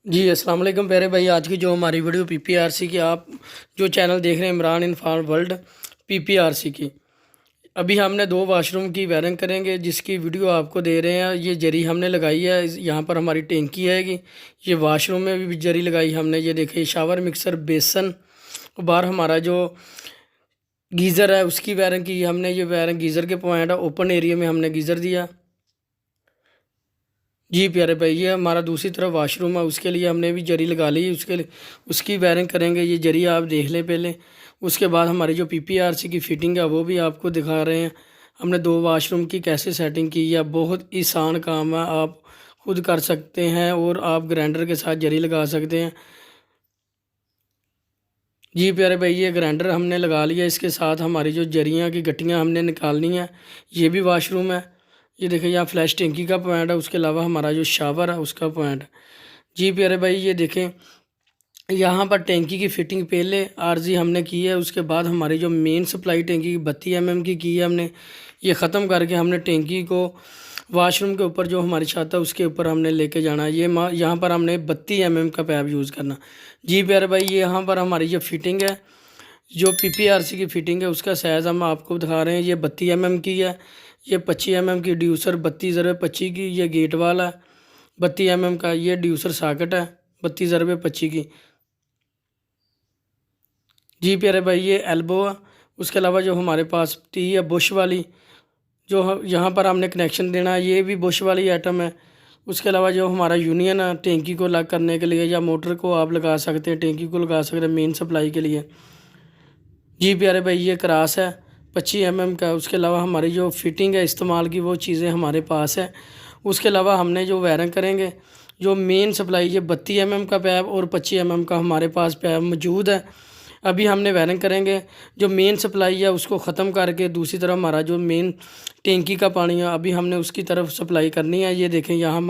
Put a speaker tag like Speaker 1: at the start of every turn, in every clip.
Speaker 1: जी अस्सलाम वालेकुम प्यारे भाई। आज की जो हमारी वीडियो पीपीआरसी की, आप जो चैनल देख रहे हैं इमरान इनफार्म वर्ल्ड पीपीआरसी की, अभी हमने दो वाशरूम की वायरिंग करेंगे जिसकी वीडियो आपको दे रहे हैं। ये जरी हमने लगाई है, यहाँ पर हमारी टैंकी आएगी। ये वाशरूम में भी जरी लगाई हमने। ये देखिए शावर मिक्सर बेसन, बाहर हमारा जो गीज़र है उसकी वायरिंग की हमने। ये वायरिंग गीज़र के पॉइंट है, ओपन एरिया में हमने गीज़र दिया। जी प्यारे भाई, ये हमारा दूसरी तरफ वाशरूम है, उसके लिए हमने भी जरी लगा ली। उसके लिए उसकी वायरिंग करेंगे। ये जरी आप देख लें पहले, उसके बाद हमारी जो पीपीआरसी की फ़िटिंग है वो भी आपको दिखा रहे हैं। हमने दो वाशरूम की कैसे सेटिंग की है। बहुत आसान काम है, आप खुद कर सकते हैं और आप ग्राइंडर के साथ जरी लगा सकते हैं। जी प्यारे भाई, ये ग्राइंडर हमने लगा लिया। इसके साथ हमारी जो जरियाँ की गट्टियाँ हमने निकालनी है। ये भी वाशरूम है। ये देखिए यहाँ फ्लैश टैंकी का पॉइंट है, उसके अलावा हमारा जो शावर है उसका पॉइंट है। जी प्यारे भाई, ये देखें यहाँ पर टैंकी की फ़िटिंग पहले आरजी हमने की है। उसके बाद हमारी जो मेन सप्लाई टैंकी की 32 mm की है हमने। ये ख़त्म करके हमने टैंकी को वाशरूम के ऊपर जो हमारी छत है उसके ऊपर हमने लेके जाना है। ये यहाँ पर हमने 32 mm का पैप यूज़ करना। जी प्यारे भाई, ये यहाँ पर हमारी जो फिटिंग है, जो पीपीआरसी की फ़िटिंग है उसका साइज़ हम आपको दिखा रहे हैं। ये 32 mm की है। ये 25 mm की ड्यूसर 32/25 की। ये गेट वाला 32 mm का। ये ड्यूसर सॉकेट है 32/25 की। जी प्यारे भाई, ये एल्बो है। उसके अलावा जो हमारे पास टी है बुश वाली, जो यहाँ पर हमने कनेक्शन देना है, ये भी बुश वाली आइटम है। उसके अलावा जो हमारा यूनियन है टैंकी को लग करने के लिए, या मोटर को आप लगा सकते हैं, टैंकी को लगा सकते हैं मेन सप्लाई के लिए। जी प्यारे भाई, ये क्रास है 25 mm का। उसके अलावा हमारी जो फिटिंग है इस्तेमाल की वो चीज़ें हमारे पास है। उसके अलावा हमने जो वायरिंग करेंगे, जो मेन सप्लाई, ये 32 mm का पैप और 25 mm का हमारे पास पैप मौजूद है। अभी हमने वायरिंग करेंगे। जो मेन सप्लाई है उसको ख़त्म करके दूसरी तरफ हमारा जो मेन टैंकी का पानी है अभी हमने उसकी तरफ सप्लाई करनी है। ये देखें यहाँ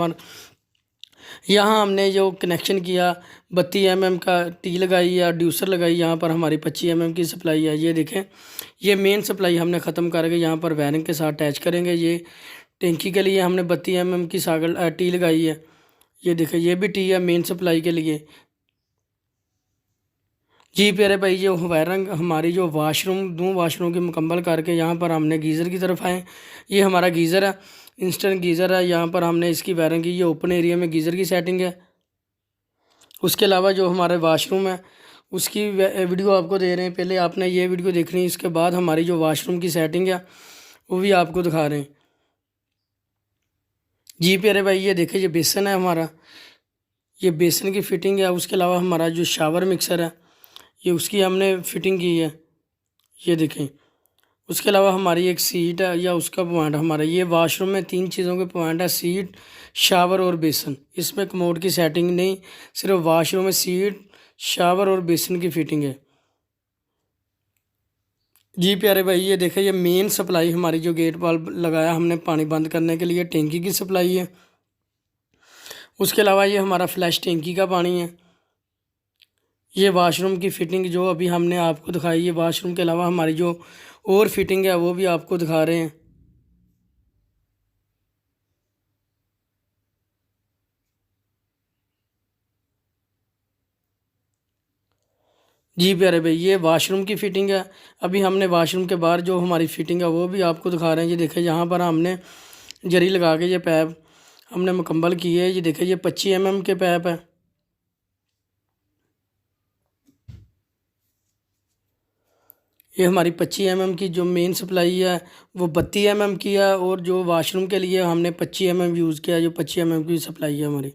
Speaker 1: हमने जो कनेक्शन किया 32 mm का टी लगाई या ड्यूसर लगाई, यहाँ पर हमारी 25 mm की सप्लाई है। ये देखें, ये मेन सप्लाई हमने ख़त्म करके यहाँ पर वायरिंग के साथ अटैच करेंगे। ये टैंकी के लिए हमने 32 mm की सागल टी लगाई है। ये देखें, ये भी टी है मेन सप्लाई के लिए। जी प्यारे भाई, ये वायरिंग हमारी जो वाशरूम, दो वाशरूम की मुकम्मल करके यहाँ पर हमने गीज़र की तरफ आए। ये हमारा गीज़र है, इंस्टेंट गीज़र है। यहाँ पर हमने इसकी वायरिंग की। ये ओपन एरिया में गीज़र की सेटिंग है। उसके अलावा जो हमारे वाशरूम है उसकी वीडियो आपको दे रहे हैं। पहले आपने ये वीडियो देखनी है, इसके बाद हमारी जो वाशरूम की सेटिंग है वो भी आपको दिखा रहे हैं। जी प्यारे भाई, ये देखिए, ये बेसन है हमारा। ये बेसन की फ़िटिंग है। उसके अलावा हमारा जो शावर मिक्सर है ये उसकी हमने फ़िटिंग की है। ये देखें, उसके अलावा हमारी एक सीट है या उसका पॉइंट हमारा। ये वाशरूम में तीन चीज़ों के पॉइंट है, सीट, शावर और बेसन। इसमें कमोड की सेटिंग नहीं, सिर्फ वाशरूम में सीट, शावर और बेसन की फ़िटिंग है। जी प्यारे भाई, ये देखें, ये मेन सप्लाई हमारी जो गेट वाल्व लगाया हमने पानी बंद करने के लिए, टैंकी की सप्लाई है। उसके अलावा ये हमारा फ्लैश टैंकी का पानी है। ये वाशरूम की फ़िटिंग जो अभी हमने आपको दिखाई है। वाशरूम के अलावा हमारी जो और फिटिंग है वो भी आपको दिखा रहे हैं। जी प्यारे भाई, ये वाशरूम की फ़िटिंग है। अभी हमने वाशरूम के बाहर जो हमारी फ़िटिंग है वो भी आपको दिखा रहे हैं। ये देखें, यहाँ पर हमने जरी लगा के ये पैप हमने मुकम्मल की है। ये देखें, ये 25 mm के पैप है। ये हमारी 25 mm की जो मेन सप्लाई है वो 32 mm की है, और जो वाशरूम के लिए हमने 25 mm यूज़ किया, जो 25 mm की सप्लाई है हमारी।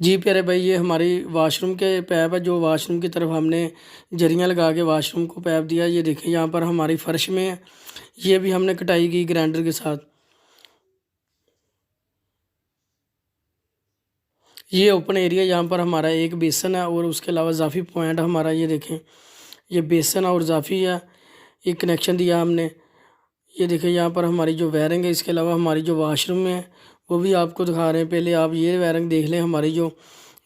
Speaker 1: जी प्यारे भाई, ये हमारी वाशरूम के पैप है, जो वाशरूम की तरफ हमने जरियाँ लगा के वाशरूम को पैप दिया। ये देखें, यहाँ पर हमारी फ़र्श में है। ये भी हमने कटाई की ग्राइंडर के साथ। ये ओपन एरिया, यहाँ पर हमारा एक बेसन है और उसके अलावा ज़ाफ़ी पॉइंट हमारा। ये देखें, ये बेसन और ज़ाफ़ी है, एक कनेक्शन दिया हमने। ये देखें, यहाँ पर हमारी जो वायरिंग है, इसके अलावा हमारी जो वाशरूम में है वो भी आपको दिखा रहे हैं। पहले आप ये वायरिंग देख लें हमारी जो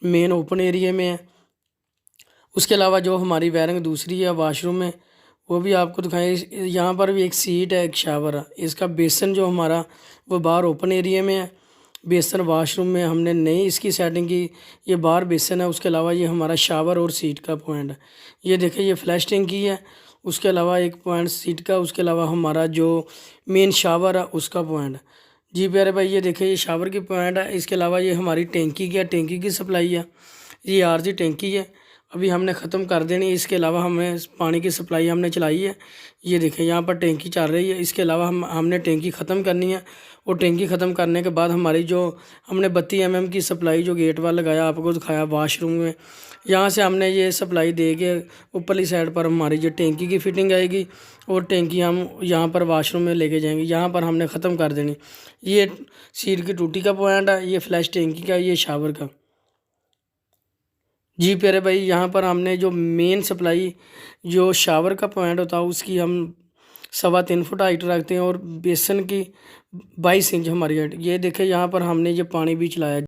Speaker 1: मेन ओपन एरिया में है। उसके अलावा जो हमारी वायरिंग दूसरी है वाशरूम में, वो भी आपको दिखाएं। यहाँ पर भी एक सीट है, एक शावर है। इसका बेसन जो हमारा वो बाहर ओपन एरिया में है। बेसन वॉशरूम में हमने नहीं इसकी सेटिंग की, ये बाहर बेसन है। उसके अलावा ये हमारा शावर और सीट का पॉइंट है। ये देखिए ये फ्लैश टैंकी है। उसके अलावा एक पॉइंट सीट का, उसके अलावा हमारा जो मेन शावर है उसका पॉइंट। जी प्यारे भाई, ये देखिए ये शावर की पॉइंट है। इसके अलावा ये हमारी टैंकी की है, टैंकी की सप्लाई है। ये आरजी टैंकी है, अभी हमने ख़त्म कर देनी है। इसके अलावा हमें पानी की सप्लाई हमने चलाई है। ये देखें यहाँ पर टैंकी चल रही है। इसके अलावा हमने टैंकी ख़त्म करनी है। और टैंकी ख़त्म करने के बाद हमारी जो हमने 32 mm की सप्लाई जो गेट वाल लगाया आपको दिखाया वाशरूम में, यहाँ से हमने ये सप्लाई दे के ऊपरली साइड पर हमारी जो टैंकी की फिटिंग आएगी और टैंकी हम यहाँ पर वाशरूम में लेके जाएंगे। यहाँ पर हमने ख़त्म कर देनी। ये सीट की टूटी का पॉइंट है, ये फ्लैश टैंकी का, ये शावर का। जी प्यारे भाई, यहाँ पर हमने जो मेन सप्लाई जो शावर का पॉइंट होता है उसकी हम 3.25 फुट हाइट रखते हैं और बेसन की 22 इंच हमारी हाइट। ये देखें यहाँ पर हमने ये पानी भी चलाया।